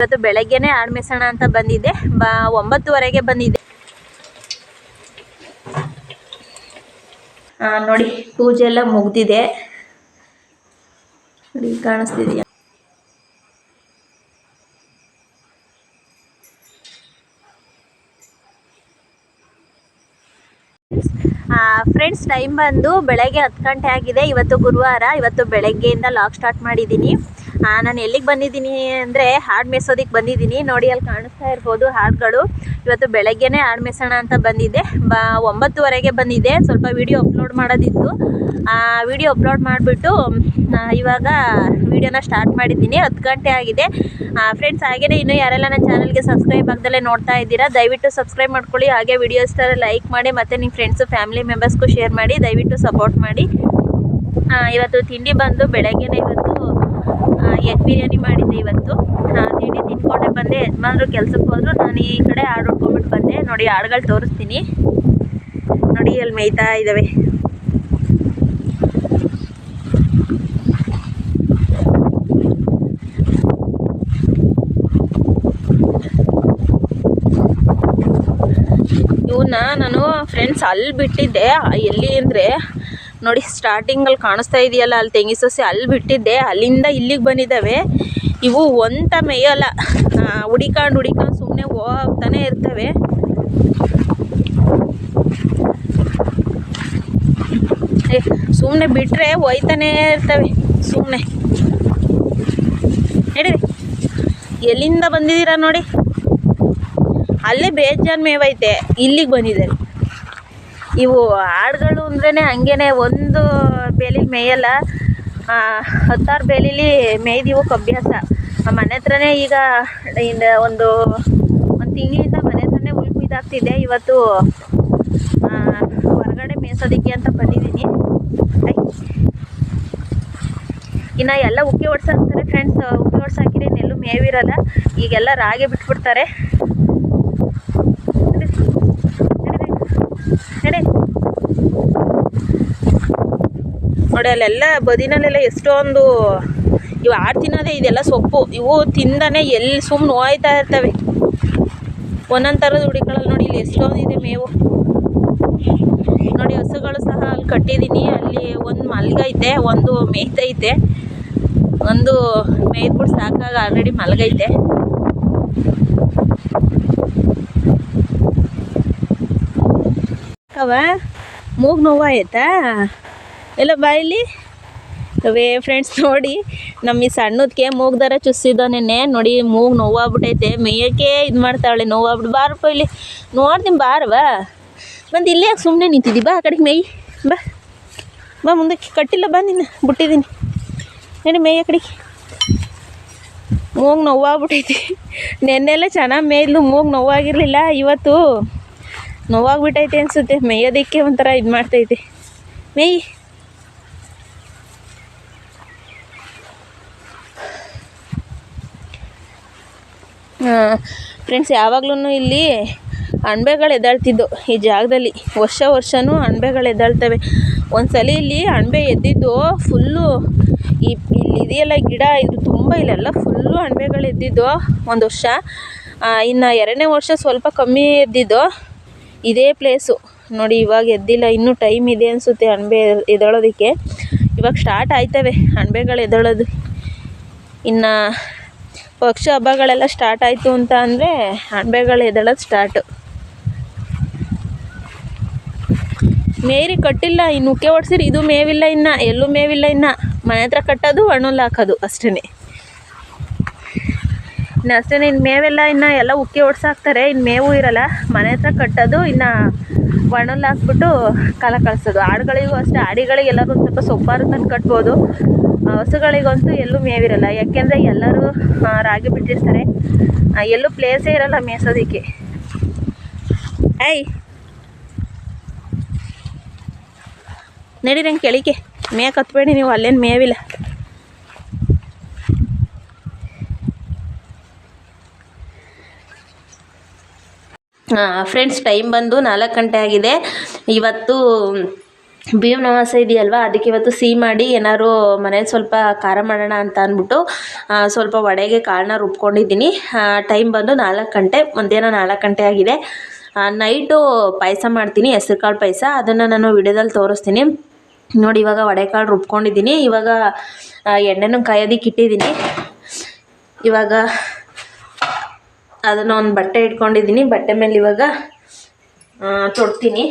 ಇವತ್ತು ಬೆಳಗ್ಗೆನೆ ಆಡ್ ಮೇಸೋಣ ಅಂತ ಬಂದಿದ್ದೆ. 9:30ಗೆ ಬಂದಿದ್ದೆ. ನೋಡಿ ಪೂಜೆ ಎಲ್ಲ ಮುಗ್ದಿದೆ. ನೋಡಿ ಕಾಣಿಸ್ತಿದೆಯಾ? ಫ್ರೆಂಡ್ಸ್, ಟೈಮ್ ಬಂದು ಬೆಳಗ್ಗೆ 10 ಗಂಟೆ ಆಗಿದೆ. ಇವತ್ತು ಗುರುವಾರ. ಇವತ್ತು ಬೆಳಗ್ಗೆಯಿಂದ ಲಾಗ್ ಸ್ಟಾರ್ಟ್ ಮಾಡಿದ್ದೀನಿ. ನಾನು ಎಲ್ಲಿಗೆ ಬಂದಿದ್ದೀನಿ ಅಂದರೆ ಹಾಡು ಮೇಯ್ಸೋದಕ್ಕೆ ಬಂದಿದ್ದೀನಿ. ನೋಡಿ ಅಲ್ಲಿ ಕಾಣಿಸ್ತಾ ಇರ್ಬೋದು ಹಾಡುಗಳು. ಇವತ್ತು ಬೆಳಗ್ಗೆನೇ ಹಾಡು ಮೇಯ್ಸೋಣ ಅಂತ ಬಂದಿದ್ದೆ. 9:30ಗೆ ಬಂದಿದ್ದೆ. ಸ್ವಲ್ಪ ವಿಡಿಯೋ ಅಪ್ಲೋಡ್ ಮಾಡೋದಿತ್ತು. ವಿಡಿಯೋ ಅಪ್ಲೋಡ್ ಮಾಡಿಬಿಟ್ಟು ಇವಾಗ ವಿಡಿಯೋನ ಸ್ಟಾರ್ಟ್ ಮಾಡಿದ್ದೀನಿ. 10 ಗಂಟೆ ಆಗಿದೆ. ಫ್ರೆಂಡ್ಸ್, ಹಾಗೆಯೇ ಇನ್ನೂ ಯಾರೆಲ್ಲ ನನ್ನ ಚಾನಲ್ಗೆ ಸಬ್ಸ್ಕ್ರೈಬ್ ಆಗದಲ್ಲೇ ನೋಡ್ತಾ ಇದ್ದೀರಾ, ದಯವಿಟ್ಟು ಸಬ್ಸ್ಕ್ರೈಬ್ ಮಾಡ್ಕೊಳ್ಳಿ. ಹಾಗೆ ವಿಡಿಯೋ ಇಷ್ಟ ಲೈಕ್ ಮಾಡಿ, ಮತ್ತು ನಿಮ್ಮ ಫ್ರೆಂಡ್ಸು ಫ್ಯಾಮಿಲಿ ಮೆಂಬರ್ಸ್ಗೂ ಶೇರ್ ಮಾಡಿ. ದಯವಿಟ್ಟು ಸಪೋರ್ಟ್ ಮಾಡಿ. ಇವತ್ತು ತಿಂಡಿ ಬಂದು ಬೆಳಗ್ಗೆನೇ ಇವತ್ತು ಎಗ್ ಬಿರಿಯಾನಿ ಮಾಡಿದ್ದೆ. ಇವತ್ತು ತಿಂಡಿ ತಿನ್ಕೊಂಡೆ ಬಂದೆ. ಯಜಮಾನ್ರು ಕೆಲ್ಸಕ್ಕೆ ಹೋದ್ರು. ನಾನು ಈ ಕಡೆ ಹಾಡು ಹೊಡ್ಕೊಂಡ್ಬಿಟ್ಟು ಬಂದೆ. ನೋಡಿ ಹಾಡುಗಳು ತೋರಿಸ್ತೀನಿ. ನೋಡಿ ಅಲ್ಲಿ ಮೇಯ್ತಾ ಇದ್ದಾವೆ. ಇವನ್ನ ನಾನು ಫ್ರೆಂಡ್ಸ್ ಅಲ್ಲಿ ಬಿಟ್ಟಿದ್ದೆ. ಎಲ್ಲಿ ಅಂದರೆ ನೋಡಿ ಸ್ಟಾರ್ಟಿಂಗಲ್ಲಿ ಕಾಣಿಸ್ತಾ ಇದೆಯಲ್ಲ, ಅಲ್ಲಿ ತೆಂಗಿ ಸಸಿ ಅಲ್ಲಿ ಬಿಟ್ಟಿದ್ದೆ. ಅಲ್ಲಿಂದ ಇಲ್ಲಿಗೆ ಬಂದಿದ್ದಾವೆ. ಇವು ಒಂತ ಮೇಯಲ್ಲ, ಹುಡಿಕೊಂಡು ಸುಮ್ಮನೆ ಹೋಗ್ತಾನೆ ಇರ್ತವೆ. ಸುಮ್ಮನೆ ಬಿಟ್ಟರೆ ಹೋಯ್ತಾನೇ ಇರ್ತವೆ. ಸುಮ್ಮನೆ ಹೇಳಿ, ಎಲ್ಲಿಂದ ಬಂದಿದ್ದೀರಾ ನೋಡಿ. ಅಲ್ಲೇ ಬೇಜಾನ್ ಮೇವೈತೆ, ಇಲ್ಲಿಗೆ ಬಂದಿದ್ದಾರೆ. ಇವು ಹಾಡುಗಳು ಅಂದ್ರೇ ಹಂಗೇನೆ, ಒಂದು ಬೇಲಿಲಿ ಮೇಯಲ್ಲ, 10 ಬೇಲಿಲಿ ಮೇಯ್ದಿವಕ್ಕೆ ಅಭ್ಯಾಸ. ಮನೆ ಹತ್ರನೇ ಈಗ ಒಂದು ತಿಂಗಳಿಂದ ಮನೆ ಹತ್ರನೇ ಹುಲ್ಲು ಇದಾಗ್ತಿದೆ. ಇವತ್ತು ಹೊರಗಡೆ ಮೇಯ್ಸೋದಕ್ಕೆ ಅಂತ ಬಂದಿದ್ದೀನಿ. ಇನ್ನು ಎಲ್ಲ ಉಕ್ಕಿ ಹೊಡ್ಸಾಕ್ತಾರೆ ಫ್ರೆಂಡ್ಸ್. ಉಕ್ಕಿ ಹೊಡ್ಸಾಕಿದ್ರೆ ಇನ್ನೆಲ್ಲೂ ಮೇವಿರಲ್ಲ. ಈಗೆಲ್ಲ ರಾಗಿ ಬಿಟ್ಬಿಡ್ತಾರೆ. ನೋಡಿ ಅಲ್ಲೆಲ್ಲ ಬದಿನಲ್ಲೆಲ್ಲ ಎಷ್ಟೊಂದು ಇವು ತಿನ್ನೋದೇ ಇದೆಲ್ಲ ಸೊಪ್ಪು. ಇವು ತಿಂದಾನೆ ಎಲ್ಲಿ ಸುಮ್ಮನೆ ಹೋಯ್ತಾ ಇರ್ತವೆ. ಒಂದೊಂದು ಥರದ ಹುಡಿಗಳಲ್ಲಿ ನೋಡಿ ಇಲ್ಲಿ ಎಷ್ಟೊಂದಿದೆ ಮೇವು. ನೋಡಿ ಹಸುಗಳು ಸಹ ಅಲ್ಲಿ ಕಟ್ಟಿದ್ದೀನಿ. ಅಲ್ಲಿ ಒಂದು ಮಲ್ಗೈತೆ, ಒಂದು ಮೇಯ್ತೈತೆ, ಒಂದು ಮೇಯ್ದ್ಬಿಟ್ಟು ಸಾಕಾಗ ಆಲ್ರೆಡಿ ಮಲ್ಗೈತೆ. ಮೂಗು ನೋವಾಯ್ತಾ ಎಲ್ಲ ಬಾಯಲ್ಲಿ ಅವೇ ಫ್ರೆಂಡ್ಸ್. ನೋಡಿ ನಮ್ಮ ಈ ಸಣ್ಣದಕ್ಕೆ ಮೂಗು ದರ ಚುಸ್ಸಿದ್ದಾನೆ. ನೋಡಿ ಮೂಗು ನೋವಾಗ್ಬಿಟ್ಟೈತೆ. ಮೇಯಕ್ಕೆ ಇದು ಮಾಡ್ತಾವಳೆ. ನೋವಾಗ್ಬಿಟ್ಟು ಬಾರಪ್ಪ ಇಲ್ಲಿ ನೋಡ್ತೀನಿ, ಬಾರವಾ ಬಂದು ಇಲ್ಲೇ ಯಾಕೆ ಸುಮ್ಮನೆ ನಿಂತಿದ್ದಿ? ಬಾ ಆ ಕಡೆಗೆ ಮೇಯ್, ಬಾ ಮುಂದಕ್ಕೆ. ಕಟ್ಟಿಲ್ಲ, ಬಾ ನಿನ್ನ ಬಿಟ್ಟಿದ್ದೀನಿ. ನೋಡಿ ಮೇಯ ಕಡೆಗೆ. ಮೂಗು ನೋವಾಗ್ಬಿಟ್ಟೈತಿ. ನೆನ್ನೆಲ್ಲ ಚೆನ್ನಾಗಿ ಮೇಯ್ದು ಮೂಗು ನೋವಾಗಿರಲಿಲ್ಲ. ಇವತ್ತು ನೋವಾಗ್ಬಿಟ್ಟೈತೆ ಅನಿಸುತ್ತೆ. ಮೇಯೋದಕ್ಕೆ ಒಂಥರ ಇದು ಮಾಡ್ತೈತೆ. ಮೇಯ್. ಫ್ರೆಂಡ್ಸ್, ಯಾವಾಗ್ಲೂ ಇಲ್ಲಿ ಅಣಬೆಗಳು ಎದ್ದಾಳ್ತಿದ್ದು ಈ ಜಾಗದಲ್ಲಿ. ವರ್ಷವೂ ಅಣಬೆಗಳು ಎದ್ದಾಳ್ತವೆ. ಒಂದ್ಸಲ ಇಲ್ಲಿ ಅಣಬೆ ಎದ್ದಿದ್ದು ಫುಲ್ಲು. ಇಲ್ಲಿ ಇದೆಯಲ್ಲ ಗಿಡ, ಇದು ತುಂಬ ಇಲ್ಲೆಲ್ಲ ಫುಲ್ಲು ಅಣಬೆಗಳು ಎದ್ದಿದ್ದು ಒಂದು ವರ್ಷ. ಇನ್ನು 2ನೇ ವರ್ಷ ಸ್ವಲ್ಪ ಕಮ್ಮಿ ಎದ್ದಿದ್ದು ಇದೇ ಪ್ಲೇಸು. ನೋಡಿ ಇವಾಗ ಎದ್ದಿಲ್ಲ, ಇನ್ನೂ ಟೈಮ್ ಇದೆ ಅನಿಸುತ್ತೆ ಅಣಬೆ ಎದ್ದೇಳೋದಕ್ಕೆ. ಇವಾಗ ಸ್ಟಾರ್ಟ್ ಆಯ್ತವೆ ಅಣಬೆಗಳು ಎದ್ದೇಳೋದು. ಇನ್ನು ಪಕ್ಷಿ ಹಬ್ಬಗಳೆಲ್ಲ ಸ್ಟಾರ್ಟ್ ಆಯಿತು ಅಂತ ಅಂದರೆ ಅಣಬೆಗಳು ಎದ್ದೇಳೋದು ಸ್ಟಾರ್ಟು. ಮೇರಿ ಕಟ್ಟಿಲ್ಲ, ಇನ್ನು ಉಕ್ಕೆ ಹೊಡ್ಸಿರಿ. ಇದು ಮೇವಿಲ್ಲ, ಇನ್ನು ಎಲ್ಲೂ ಮೇವಿಲ್ಲ. ಇನ್ನು ಮನೆ ಹತ್ರ ಕಟ್ಟೋದು, ಹಣ್ಣುಲ್ಲಿ ಹಾಕೋದು ಅಷ್ಟೇ. ಇನ್ನು ಅಷ್ಟೇ. ಇನ್ನು ಮೇವೆಲ್ಲ ಇನ್ನು ಎಲ್ಲ ಉಕ್ಕಿ ಹೊಡ್ಸಾಕ್ತಾರೆ. ಇನ್ನು ಮೇವು ಇರಲ್ಲ. ಮನೆ ಹತ್ರ ಕಟ್ಟೋದು, ಇನ್ನು ಒಣಲ್ಲಿ ಹಾಕ್ಬಿಟ್ಟು ಕಾಲ ಕಳಿಸೋದು. ಆಡುಗಳಿಗೂ ಅಷ್ಟೇ. ಆಡಿಗಳಿಗೆಲ್ಲರೂ ಒಂದು ಸ್ವಲ್ಪ ಸೊಪ್ಪಾರು ತಂದು ಕಟ್ಬೋದು. ಹಸುಗಳಿಗಂತೂ ಎಲ್ಲೂ ಮೇವಿರಲ್ಲ. ಯಾಕೆಂದರೆ ಎಲ್ಲರೂ ರಾಗಿ ಬಿಟ್ಟಿರ್ತಾರೆ. ಎಲ್ಲೂ ಪ್ಲೇಸೇ ಇರಲ್ಲ ಮೇಯ್ಸೋದಕ್ಕೆ. ನಡೀರಂಗೆ ಕೆಳಿಕೆ ಮೇಯಕ್ಕೆ ಹತ್ಬೇಡಿ ನೀವು, ಅಲ್ಲೇನು ಮೇವಿಲ್ಲ. ಫ್ರೆಂಡ್ಸ್, ಟೈಮ್ ಬಂದು 4 ಗಂಟೆ ಆಗಿದೆ. ಇವತ್ತು ಭೀಮ್ ನವಾಸ ಇದೆಯಲ್ವ, ಅದಕ್ಕೆ ಇವತ್ತು ಸಿಹಿ ಮಾಡಿ ಏನಾದ್ರು ಮನೇಲಿ ಸ್ವಲ್ಪ ಖಾರ ಮಾಡೋಣ ಅಂತ ಅಂದ್ಬಿಟ್ಟು ಸ್ವಲ್ಪ ವಡೆಗೆ ಕಾಳನ್ನ ರುಬ್ಕೊಂಡಿದ್ದೀನಿ. ಟೈಮ್ ಬಂದು 4 ಗಂಟೆ, ಮಧ್ಯಾಹ್ನ 4 ಗಂಟೆ ಆಗಿದೆ. ನೈಟು ಪಾಯಸ ಮಾಡ್ತೀನಿ, ಹೆಸ್ರು ಕಾಳು ಪಾಯಸ. ಅದನ್ನು ನಾನು ವಿಡಿಯೋದಲ್ಲಿ ತೋರಿಸ್ತೀನಿ ನೋಡಿ. ಇವಾಗ ವಡೆಕಾಳು ರುಬ್ಕೊಂಡಿದ್ದೀನಿ. ಇವಾಗ ಎಣ್ಣೆನೂ ಕಾಯೋದಕ್ಕೆ ಇಟ್ಟಿದ್ದೀನಿ. ಇವಾಗ ಅದನ್ನು ಒಂದು ಬಟ್ಟೆ ಇಟ್ಕೊಂಡಿದ್ದೀನಿ. ಬಟ್ಟೆ ಮೇಲೆ ಇವಾಗ ತೊಡ್ತೀನಿ.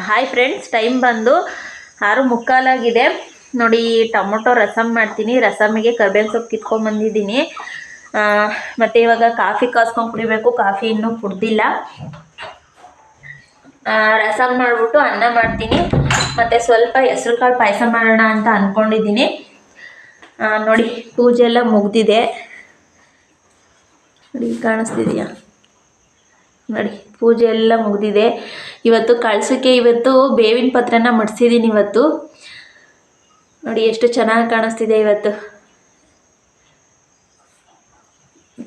ಹಾಯ್ ಫ್ರೆಂಡ್ಸ್, ಟೈಮ್ ಬಂದು 6:45 ನೋಡಿ. ಟೊಮೊಟೊ ರಸಮ್ ಮಾಡ್ತೀನಿ. ರಸಮ್ಮಿಗೆ ಕರ್ಬೇವಿನ ಸೊಪ್ಪು ಕಿತ್ಕೊಂಡ್ಬಂದಿದ್ದೀನಿ. ಮತ್ತು ಇವಾಗ ಕಾಫಿ ಕಾಸ್ಕೊಂಡು ಕುಡಿಬೇಕು. ಕಾಫಿ ಇನ್ನೂ ಕುಡ್ದಿಲ್ಲ. ರಸಮ್ ಮಾಡಿಬಿಟ್ಟು ಅನ್ನ ಮಾಡ್ತೀನಿ. ಮತ್ತು ಸ್ವಲ್ಪ ಹೆಸ್ರು ಕಾಳು ಪಾಯಸ ಮಾಡೋಣ ಅಂತ ಅಂದ್ಕೊಂಡಿದ್ದೀನಿ. ನೋಡಿ, ಪೂಜೆ ಎಲ್ಲ ಮುಗ್ದಿದೆ ನೋಡಿ, ಕಾಣಿಸ್ತಿದೆಯಾ ನೋಡಿ, ಪೂಜೆ ಎಲ್ಲ ಮುಗ್ದಿದೆ. ಇವತ್ತು ಕಳಸಕ್ಕೆ ಇವತ್ತು ಬೇವಿನ ಪತ್ರನ ಮಡಿಸಿದ್ದೀನಿ. ಇವತ್ತು ನೋಡಿ ಎಷ್ಟು ಚೆನ್ನಾಗಿ ಕಾಣಿಸ್ತಿದೆ. ಇವತ್ತು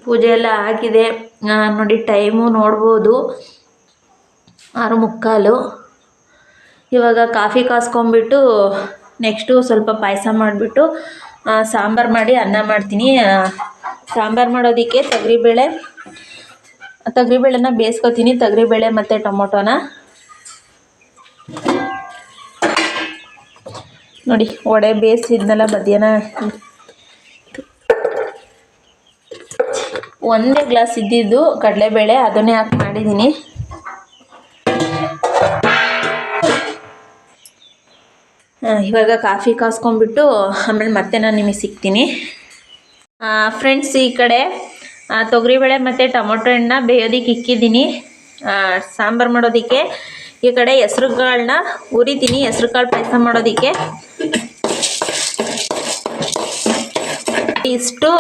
ಪೂಜೆ ಎಲ್ಲ ಆಗಿದೆ ನೋಡಿ. ಟೈಮು ನೋಡ್ಬೋದು 6:45. ಇವಾಗ ಕಾಫಿ ಕಾಸ್ಕೊಂಬಿಟ್ಟು ನೆಕ್ಸ್ಟು ಸ್ವಲ್ಪ ಪಾಯಸ ಮಾಡಿಬಿಟ್ಟು ಸಾಂಬಾರು ಮಾಡಿ ಅನ್ನ ಮಾಡ್ತೀನಿ. ಸಾಂಬಾರು ಮಾಡೋದಕ್ಕೆ ತೊಗರಿಬೇಳೆನ ಬೇಯಿಸ್ಕೊತೀನಿ. ತೊಗರಿಬೇಳೆ ಮತ್ತು ಟೊಮೊಟೊನ ನೋಡಿ. ವಡೆ ಬೇಯಿಸಿದ್ನಲ್ಲ ಮಧ್ಯಾಹ್ನ, ಒಂದೇ ಗ್ಲಾಸ್ ಇದ್ದಿದ್ದು ಕಡಲೆಬೇಳೆ, ಅದನ್ನೇ ಹಾಕಿ ಮಾಡಿದ್ದೀನಿ. ಇವಾಗ ಕಾಫಿ ಕಾಸ್ಕೊಂಡ್ಬಿಟ್ಟು ಆಮೇಲೆ ಮತ್ತೆ ನಾನು ನಿಮಗೆ ಸಿಗ್ತೀನಿ. ಫ್ರೆಂಡ್ಸ್, ಈ ಕಡೆ ತೊಗರಿಬೇಳೆ ಮತ್ತು ಟೊಮೊಟೊ ಹಣ್ಣನ್ನ ಬೇಯೋದಕ್ಕೆ ಇಕ್ಕಿದ್ದೀನಿ ಸಾಂಬಾರು ಮಾಡೋದಕ್ಕೆ. ಈ ಕಡೆ ಹೆಸ್ರು ಕಾಳನ್ನ ಹುರಿತೀನಿ ಹೆಸ್ರು ಕಾಳು ಪಾಯಸ ಮಾಡೋದಕ್ಕೆ. ಇಷ್ಟು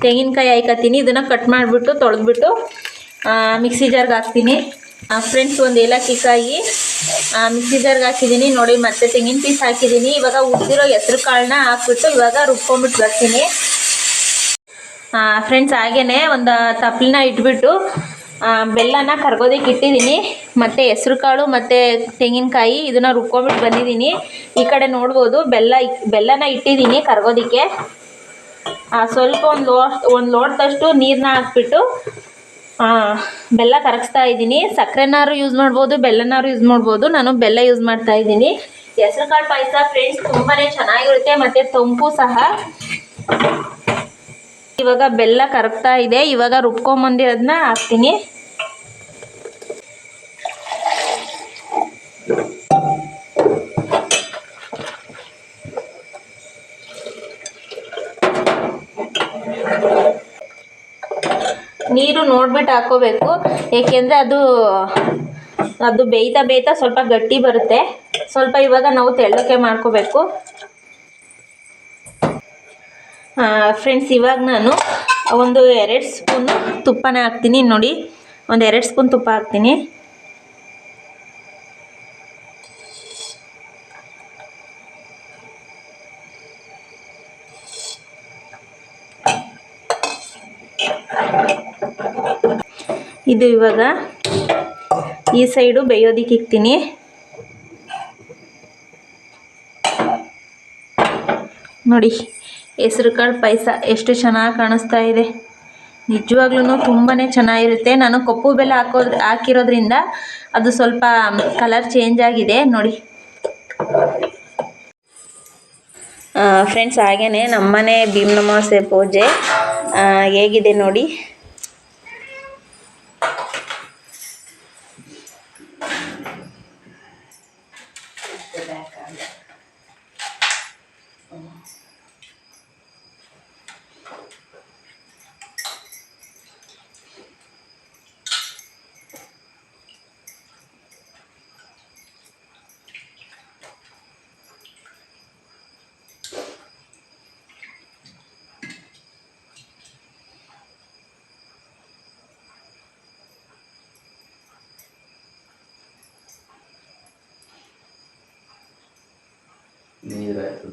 ತೆಂಗಿನಕಾಯಿ ಹಾಯ್ಕೊತೀನಿ. ಇದನ್ನು ಕಟ್ ಮಾಡಿಬಿಟ್ಟು ತೊಳೆದ್ಬಿಟ್ಟು ಮಿಕ್ಸಿ ಜಾರ್ಗೆ ಹಾಕ್ತೀನಿ. ಫ್ರೆಂಡ್ಸ್, ಒಂದು ಏಲಕ್ಕಿ ಕಾಯಿ ಮಿಕ್ಸಿ ಜಾರ್ಗೆ ಹಾಕಿದ್ದೀನಿ ನೋಡಿ. ಮತ್ತೆ ತೆಂಗಿನ ಪೀಸ್ ಹಾಕಿದ್ದೀನಿ. ಇವಾಗ ಉದ್ದಿರೋ ಹೆಸ್ರು ಕಾಳನ್ನ ಹಾಕ್ಬಿಟ್ಟು ಇವಾಗ ರುಬ್ಕೊಂಬಿಟ್ಟು ಬರ್ತೀನಿ. ಫ್ರೆಂಡ್ಸ್, ಹಾಗೇ ಒಂದು ತಪ್ಪಲನ್ನ ಇಟ್ಬಿಟ್ಟು ಬೆಲ್ಲನ ಕರ್ಗೋದಕ್ಕೆ ಇಟ್ಟಿದ್ದೀನಿ. ಮತ್ತು ಹೆಸ್ರು ಕಾಳು ಮತ್ತು ತೆಂಗಿನಕಾಯಿ ಇದನ್ನು ರುಬ್ಕೊಂಬಿಟ್ಟು ಬಂದಿದ್ದೀನಿ. ಈ ಕಡೆ ನೋಡ್ಬೋದು ಬೆಲ್ಲನ ಇಟ್ಟಿದ್ದೀನಿ ಕರ್ಗೋದಕ್ಕೆ. ಸ್ವಲ್ಪ ಒಂದು ಲೋಟದಷ್ಟು ನೀರನ್ನ ಹಾಕ್ಬಿಟ್ಟು ಬೆಲ್ಲ ಕರಗಿಸ್ತಾ ಇದ್ದೀನಿ. ಸಕ್ಕರೆನಾರು ಯೂಸ್ ಮಾಡ್ಬೋದು, ಬೆಲ್ಲನಾರು ಯೂಸ್ ಮಾಡ್ಬೋದು. ನಾನು ಬೆಲ್ಲ ಯೂಸ್ ಮಾಡ್ತಾ ಇದ್ದೀನಿ. ಹೆಸ್ರು ಕಾಳು ಪಾಯಸ ಫ್ರೆಂಡ್ಸ್ ತುಂಬಾ ಚೆನ್ನಾಗಿರುತ್ತೆ ಮತ್ತು ತಂಪು ಸಹ. ಇವಾಗ ಬೆಲ್ಲ ಕರಗ್ತಾ ಇದೆ. ಇವಾಗ ರುಬ್ಕೊಂಬಂದಿರೋದನ್ನ ಹಾಕ್ತೀನಿ. ನೀರು ನೋಡ್ಬಿಟ್ಟು ಹಾಕೋಬೇಕು, ಏಕೆಂದರೆ ಅದು ಬೇಯ್ತಾ ಸ್ವಲ್ಪ ಗಟ್ಟಿ ಬರುತ್ತೆ. ಸ್ವಲ್ಪ ಇವಾಗ ನಾವು ತೆಳ್ಳಗೆ ಮಾಡ್ಕೋಬೇಕು. ಫ್ರೆಂಡ್ಸ್, ಇವಾಗ ನಾನು ಒಂದು 2 ಸ್ಪೂನು ತುಪ್ಪನ ಹಾಕ್ತೀನಿ ನೋಡಿ. ಒಂದು 2 ಸ್ಪೂನ್ ತುಪ್ಪ ಹಾಕ್ತೀನಿ. ಇದು ಇವಾಗ ಈ ಸೈಡು ಬೇಯೋದಕ್ಕೆ ಇಕ್ತೀನಿ. ನೋಡಿ, ಹೆಸ್ರು ಕಾಳು ಪಾಯಸ ಎಷ್ಟು ಚೆನ್ನಾಗಿ ಕಾಣಿಸ್ತಾ ಇದೆ. ನಿಜವಾಗ್ಲೂ ತುಂಬಾ ಚೆನ್ನಾಗಿರುತ್ತೆ. ನಾನು ಕಪ್ಪು ಬೆಲ್ಲ ಹಾಕಿರೋದ್ರಿಂದ ಅದು ಸ್ವಲ್ಪ ಕಲರ್ ಚೇಂಜ್ ಆಗಿದೆ ನೋಡಿ. ಫ್ರೆಂಡ್ಸ್ ಹಾಗೇನೆ ನಮ್ಮನೆ ಭೀಮನಮಾವಾಸ್ಯೆ ಪೂಜೆ ಹೇಗಿದೆ ನೋಡಿ. ನೀರಾಯ್ತು.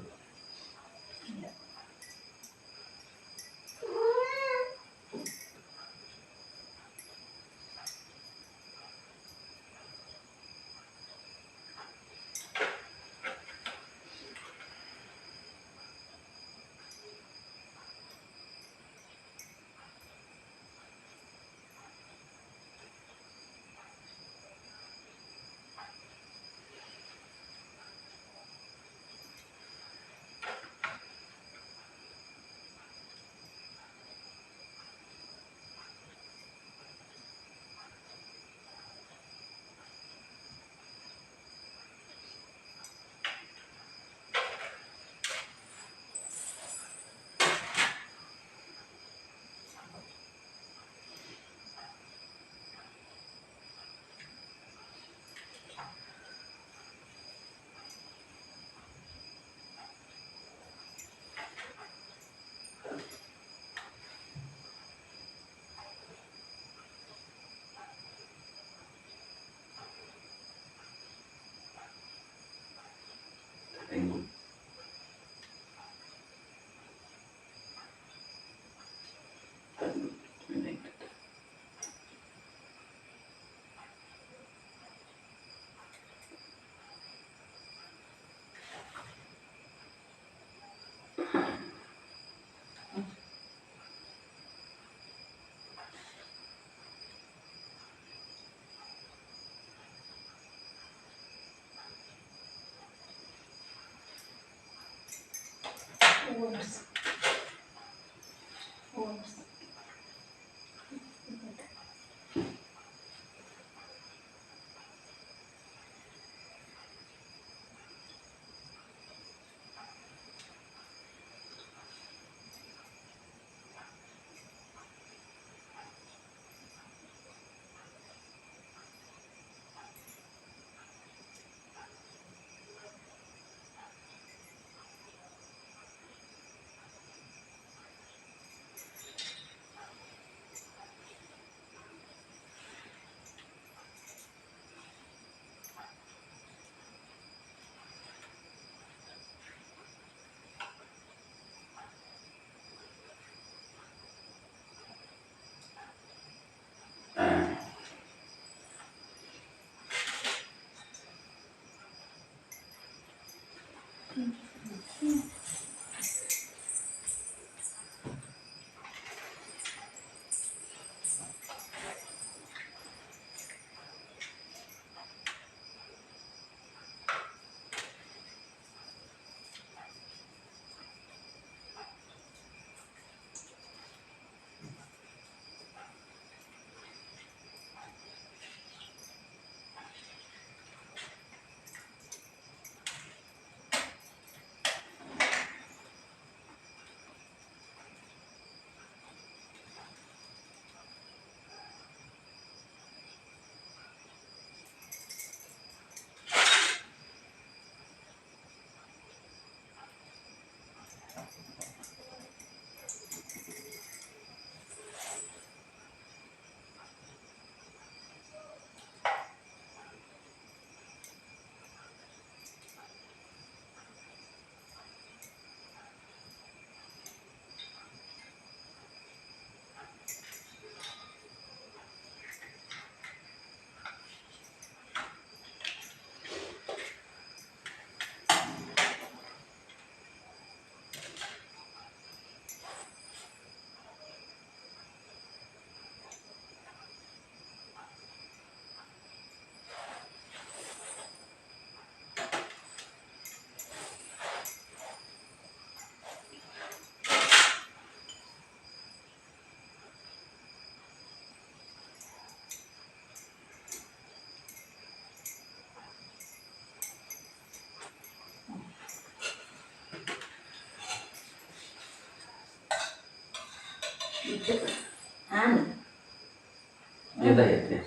येता येत नाही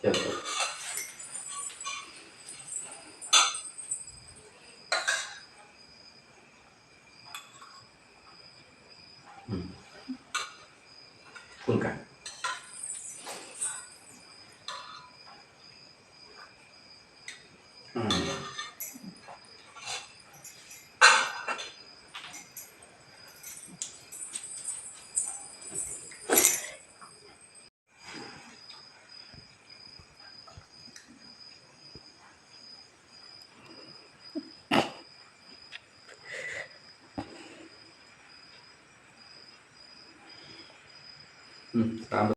ठेवतो. फुल का ಸಾಂಬಾರು